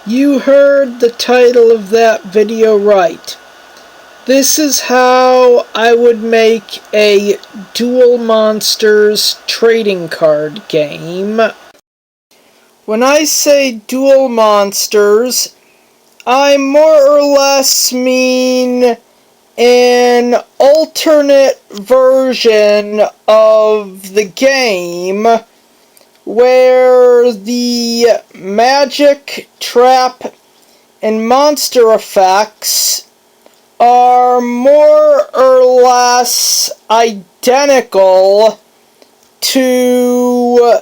You heard the title of that video right. This is how I would make a Duel Monsters trading card game. When I say Duel Monsters, I more or less mean an alternate version of the game where the magic, trap, and monster effects are more or less identical to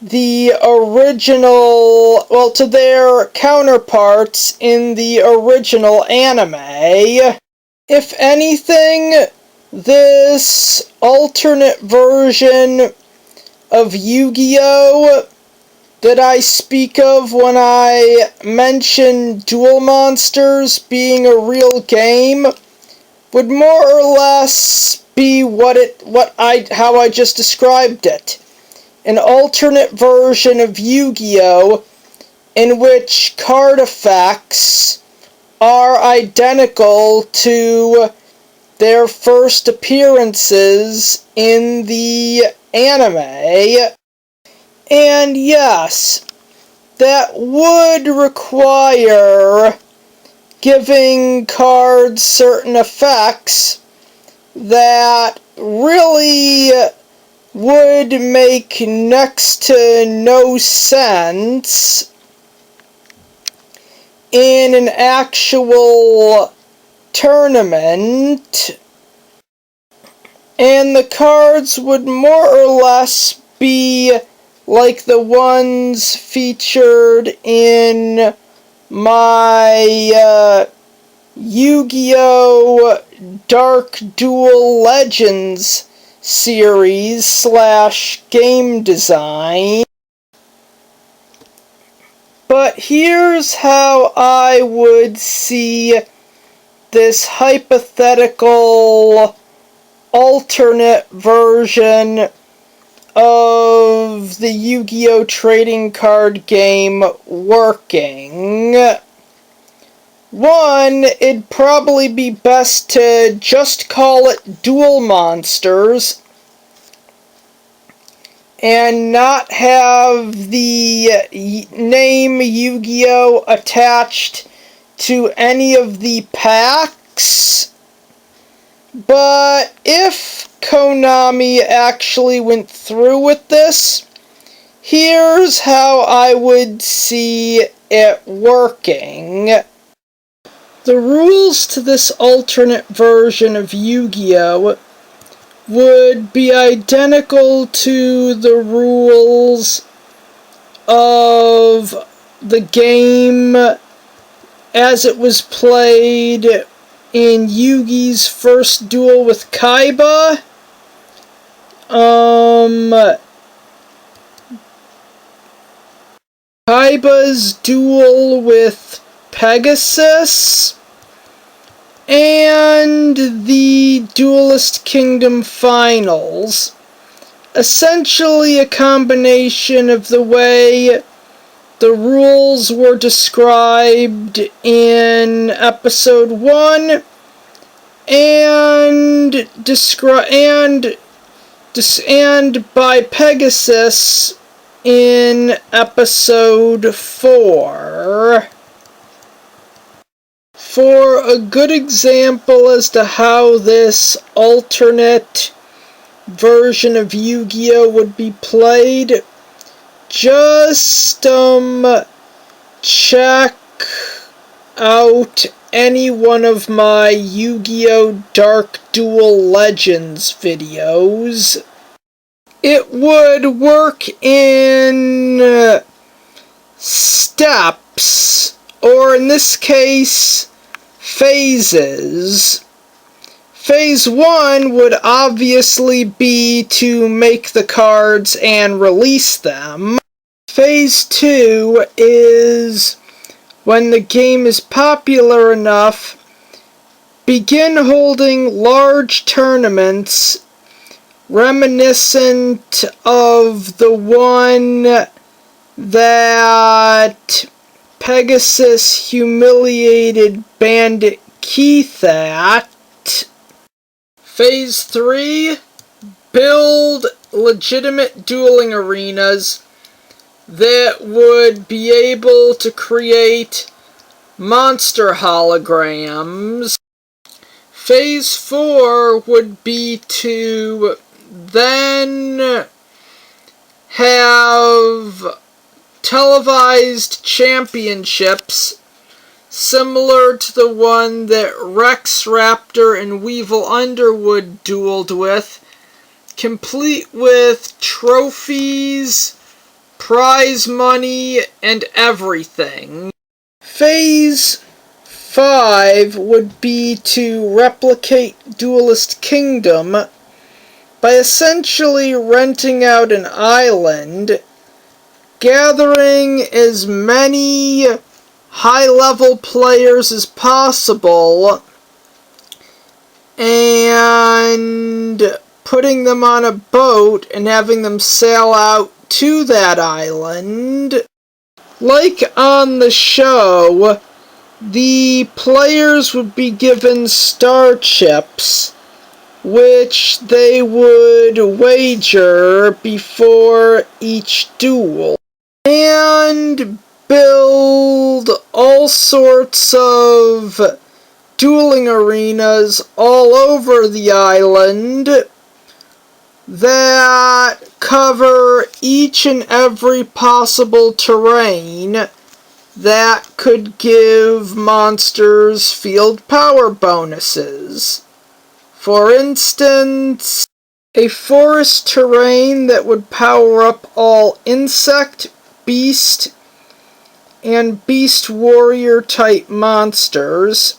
the original, to their counterparts in the original anime. If anything, this alternate version of Yu-Gi-Oh! That I speak of when I mention Duel Monsters being a real game would more or less be how I just described it. An alternate version of Yu-Gi-Oh! In which card effects are identical to their first appearances in the anime. And yes, that would require giving cards certain effects that really would make next to no sense in an actual tournament. And the cards would more or less be like the ones featured in my Yu-Gi-Oh! Dark Duel Legends series / game design. But here's how I would see this hypothetical alternate version of the Yu-Gi-Oh! Trading card game working. One, it'd probably be best to just call it Duel Monsters and not have the name Yu-Gi-Oh! Attached to any of the packs. But if Konami actually went through with this, here's how I would see it working. The rules to this alternate version of Yu-Gi-Oh! Would be identical to the rules of the game as it was played in Yugi's first duel with Kaiba. Kaiba's duel with Pegasus, and the Duelist Kingdom Finals. Essentially a combination of the way the rules were described in episode 1 and by Pegasus in episode 4. For a good example as to how this alternate version of Yu-Gi-Oh! Would be played, just check out any one of my Yu-Gi-Oh! Dark Duel Legends videos. It would work in steps, or in this case, phases. Phase 1 would obviously be to make the cards and release them. Phase 2 is, when the game is popular enough, begin holding large tournaments reminiscent of the one that Pegasus humiliated Bandit Keithat. Phase 3, build legitimate dueling arenas that would be able to create monster holograms. Phase 4 would be to then have televised championships similar to the one that Rex Raptor and Weevil Underwood dueled with, complete with trophies, prize money, and everything. Phase 5 would be to replicate Duelist Kingdom by essentially renting out an island, gathering as many high-level players as possible, and putting them on a boat and having them sail out to that island. Like on the show, the players would be given Starships, which they would wager before each duel, and build all sorts of dueling arenas all over the island that cover each and every possible terrain that could give monsters field power bonuses. For instance, a forest terrain that would power up all insect, beast, and beast warrior type monsters.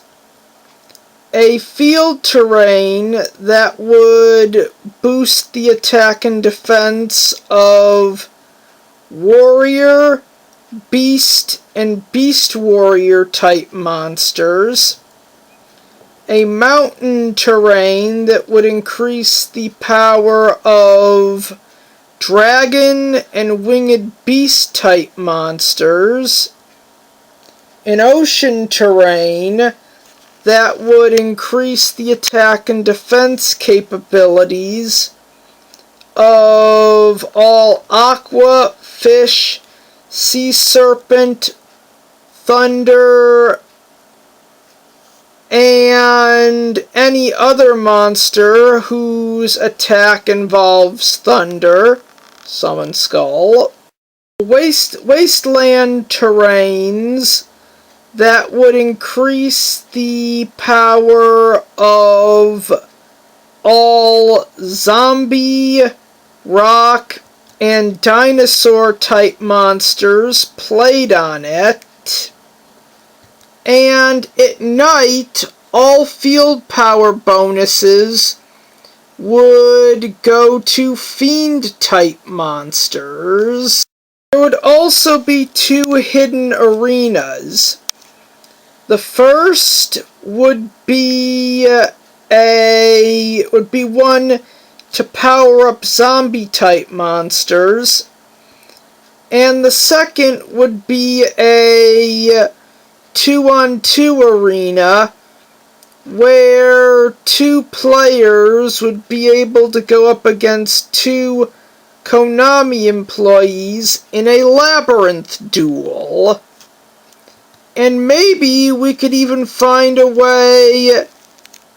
A field terrain that would boost the attack and defense of warrior, beast, and beast warrior type monsters. A mountain terrain that would increase the power of dragon and winged beast type monsters. An ocean terrain that would increase the attack and defense capabilities of all aqua, fish, sea serpent, thunder, and any other monster whose attack involves thunder. Summon Skull. Wasteland terrains that would increase the power of all zombie, rock, and dinosaur type monsters played on it. And at night, all field power bonuses would go to fiend type monsters. There would also be 2 hidden arenas. The first would be one to power up zombie type monsters, and the second would be a 2-on-2 arena where 2 players would be able to go up against 2 Konami employees in a labyrinth duel. And maybe we could even find a way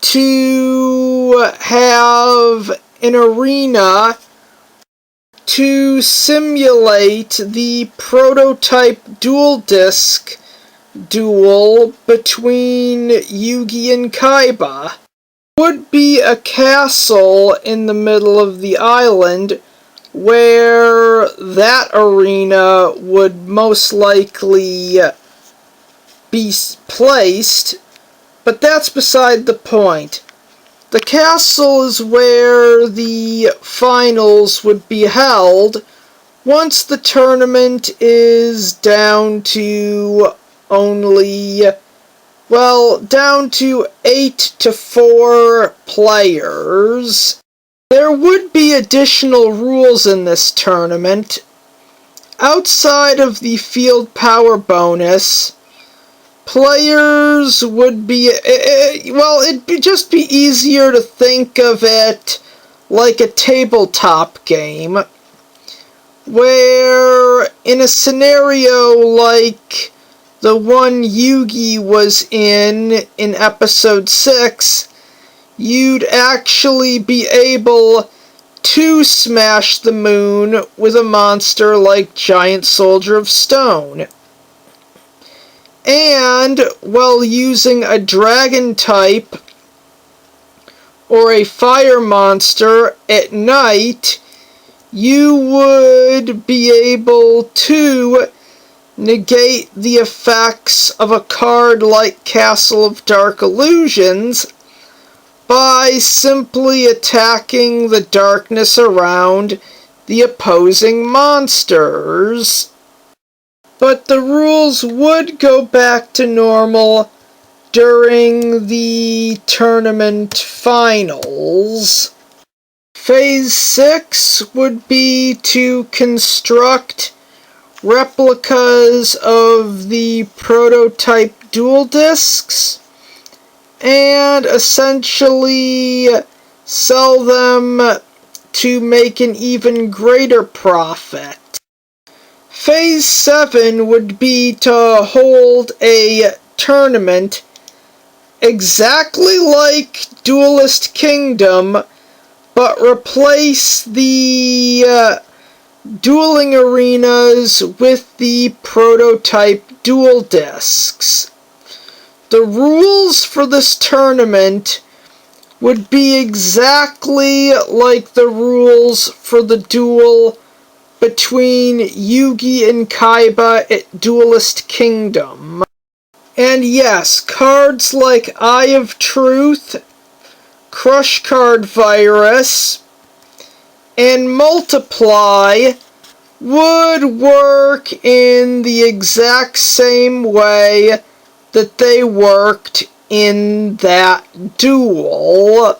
to have an arena to simulate the prototype dual disc duel between Yugi and Kaiba. Would be a castle in the middle of the island where that arena would most likely be placed, but that's beside the point. The castle is where the finals would be held once the tournament is down to down to 8-4 players. There would be additional rules in this tournament, outside of the field power bonus, players would be, well, it'd just be easier to think of it like a tabletop game, where in a scenario like the one Yugi was in episode 6, you'd actually be able to smash the moon with a monster like Giant Soldier of Stone. And while using a dragon type or a fire monster at night, you would be able to negate the effects of a card like Castle of Dark Illusions by simply attacking the darkness around the opposing monsters. But the rules would go back to normal during the tournament finals. Phase 6 would be to construct replicas of the prototype duel discs and essentially sell them to make an even greater profit. Phase 7 would be to hold a tournament exactly like Duelist Kingdom, but replace the dueling arenas with the prototype duel discs. The rules for this tournament would be exactly like the rules for the duel between Yugi and Kaiba at Duelist Kingdom. And yes, cards like Eye of Truth, Crush Card Virus, and Multiply would work in the exact same way that they worked in that duel.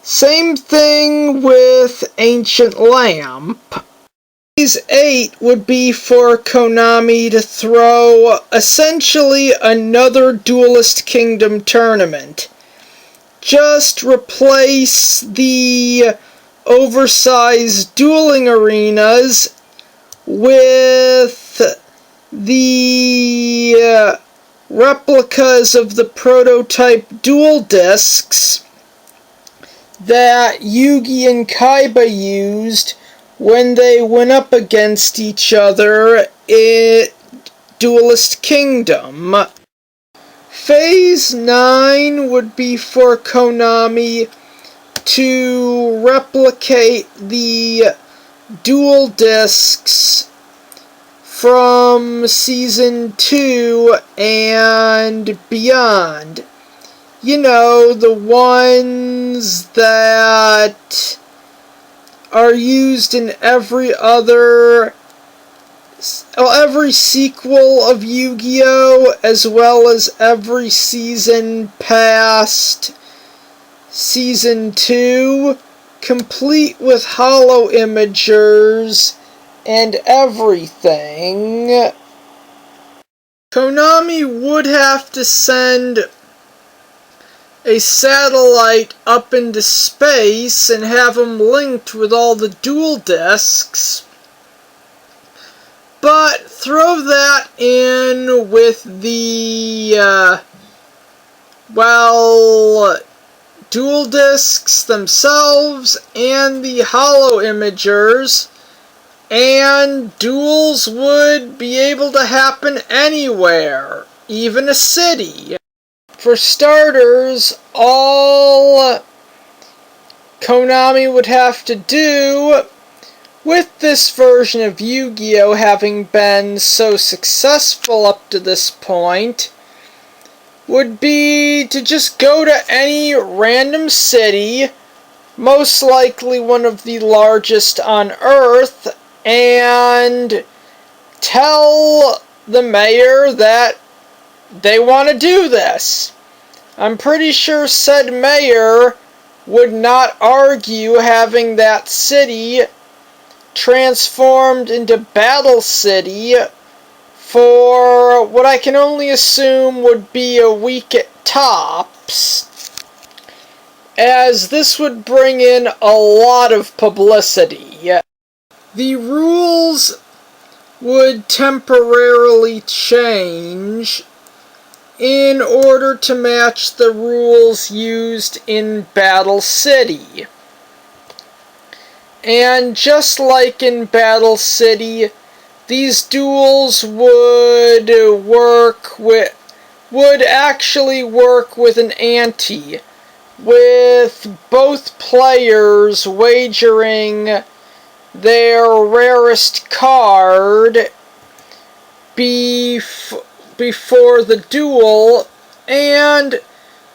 Same thing with Ancient Lamp. Phase 8 would be for Konami to throw essentially another Duelist Kingdom tournament. Just replace the oversized dueling arenas with the replicas of the prototype duel discs that Yugi and Kaiba used when they went up against each other in Duelist Kingdom. Phase 9 would be for Konami to replicate the duel discs from Season 2 and beyond. You know, the ones that are used in every sequel of Yu-Gi-Oh! As well as every season past Season 2, complete with holo imagers and everything. Konami would have to send a satellite up into space and have them linked with all the duel discs, but throw that in with the, duel discs themselves and the holo imagers, and duels would be able to happen anywhere, even a city. For starters, all Konami would have to do, with this version of Yu-Gi-Oh! Having been so successful up to this point, would be to just go to any random city, most likely one of the largest on Earth, and tell the mayor that they want to do this. I'm pretty sure said mayor would not argue having that city transformed into Battle City for what I can only assume would be a week at tops, as this would bring in a lot of publicity. The rules would temporarily change in order to match the rules used in Battle City. And just like in Battle City, these duels would actually work with an ante, with both players wagering their rarest card before the duel, and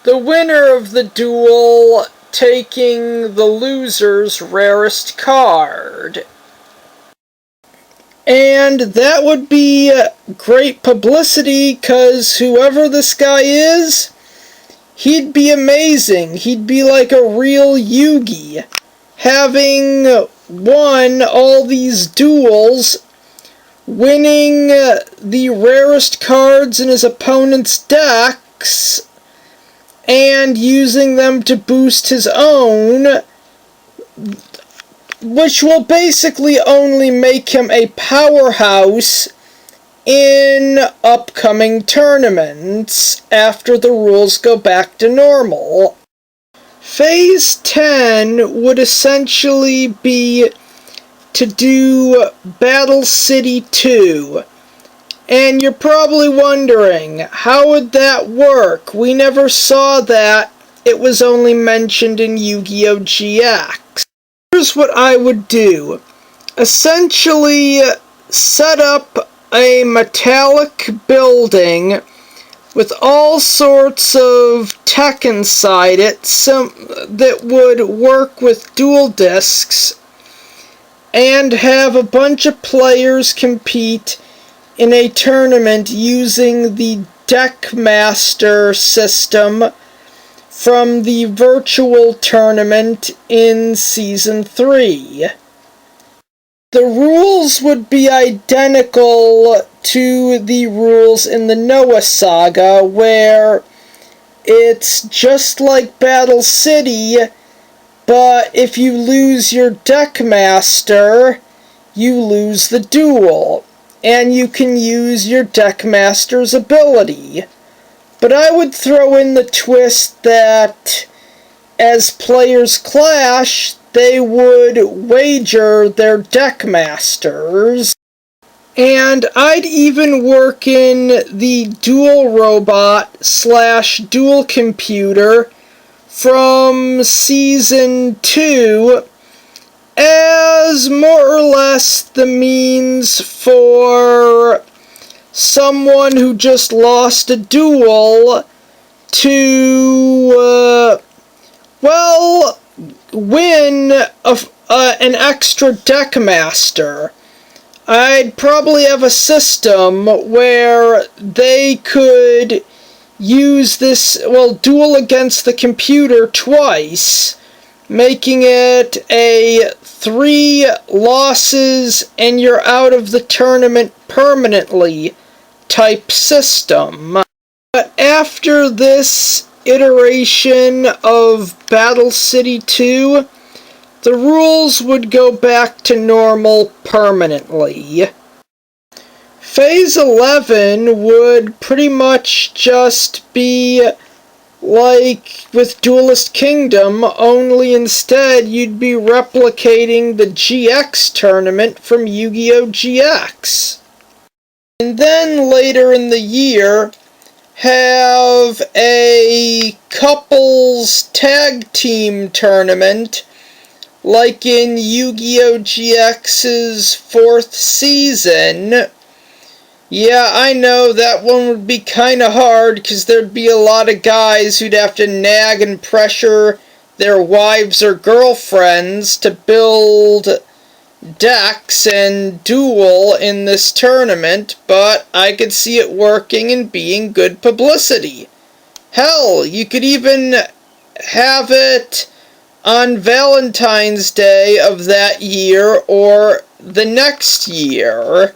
the winner of the duel taking the loser's rarest card. And that would be great publicity, because whoever this guy is, he'd be amazing. He'd be like a real Yugi, having won all these duels, winning the rarest cards in his opponent's decks, and using them to boost his own, which will basically only make him a powerhouse in upcoming tournaments after the rules go back to normal. Phase 10 would essentially be to do Battle City 2. And you're probably wondering, how would that work? We never saw that. It was only mentioned in Yu-Gi-Oh! GX. Here's what I would do. Essentially, set up a metallic building with all sorts of tech inside it, that would work with dual discs, and have a bunch of players compete in a tournament using the Deckmaster system from the virtual tournament in Season 3. The rules would be identical to the rules in the Noah Saga, where it's just like Battle City, but if you lose your Deckmaster, you lose the duel, and you can use your Deckmaster's ability. But I would throw in the twist that as players clash, they would wager their Deckmasters. And I'd even work in the duel robot / duel computer from Season 2 as more or less the means for someone who just lost a duel to, win an extra Deckmaster. I'd probably have a system where they could use this, duel against the computer twice, making it a 3 losses and you're out of the tournament permanently type system. But after this iteration of Battle City 2, the rules would go back to normal permanently. Phase 11 would pretty much just be like with Duelist Kingdom, only instead you'd be replicating the GX tournament from Yu-Gi-Oh! GX. And then later in the year, have a couples tag team tournament like in Yu-Gi-Oh! GX's 4th season. Yeah, I know, that one would be kinda hard, because there'd be a lot of guys who'd have to nag and pressure their wives or girlfriends to build decks and duel in this tournament, but I could see it working and being good publicity. Hell, you could even have it on Valentine's Day of that year, or the next year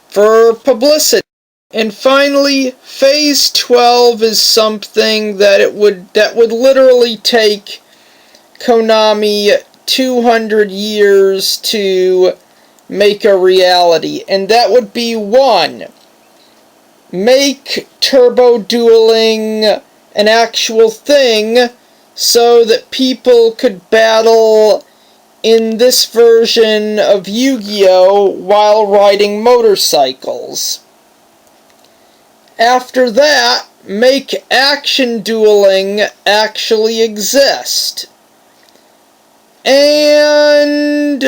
for publicity. And finally, Phase 12 is something that would literally take Konami 200 years to make a reality, and that would be 1. Make turbo dueling an actual thing so that people could battle in this version of Yu-Gi-Oh! While riding motorcycles. After that, make action dueling actually exist. And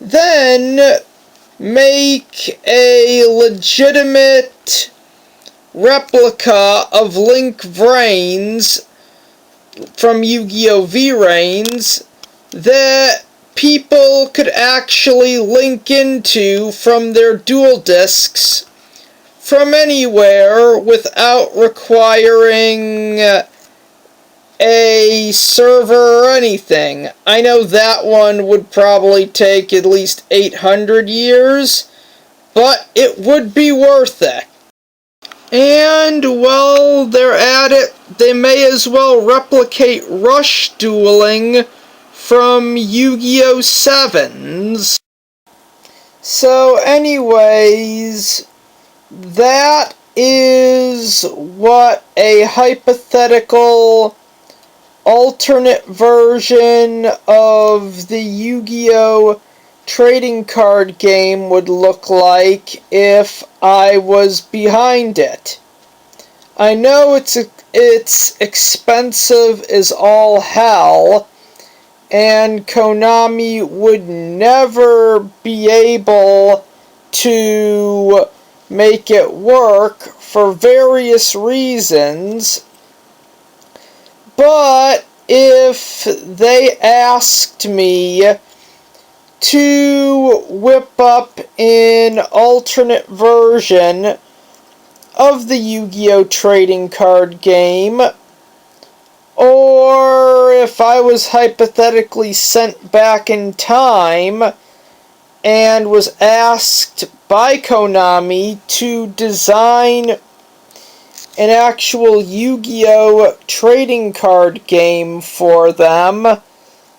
then make a legitimate replica of Link Vrains from Yu-Gi-Oh! V-Rains that people could actually link into from their dual discs from anywhere without requiring a server or anything. I know that one would probably take at least 800 years, but it would be worth it. And while they're at it, they may as well replicate Rush Dueling from Yu-Gi-Oh! 7s. So anyways, that is what a hypothetical alternate version of the Yu-Gi-Oh! Trading card game would look like if I was behind it. I know it's expensive as all hell, and Konami would never be able to make it work for various reasons, but if they asked me to whip up an alternate version of the Yu-Gi-Oh! Trading card game, or if I was hypothetically sent back in time and was asked by Konami to design an actual Yu-Gi-Oh! Trading card game for them,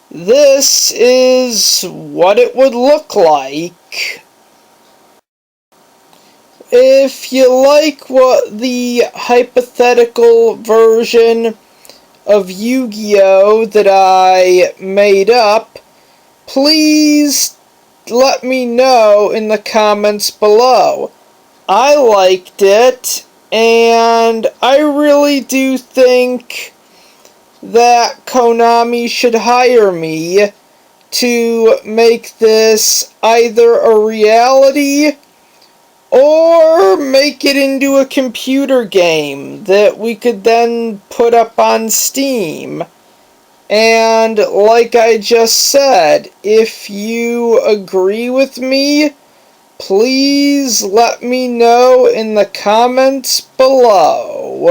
this is what it would look like. If you like what the hypothetical version of Yu-Gi-Oh! That I made up, please let me know in the comments below. I liked it, and I really do think that Konami should hire me to make this either a reality or make it into a computer game that we could then put up on Steam. And like I just said, if you agree with me, please let me know in the comments below.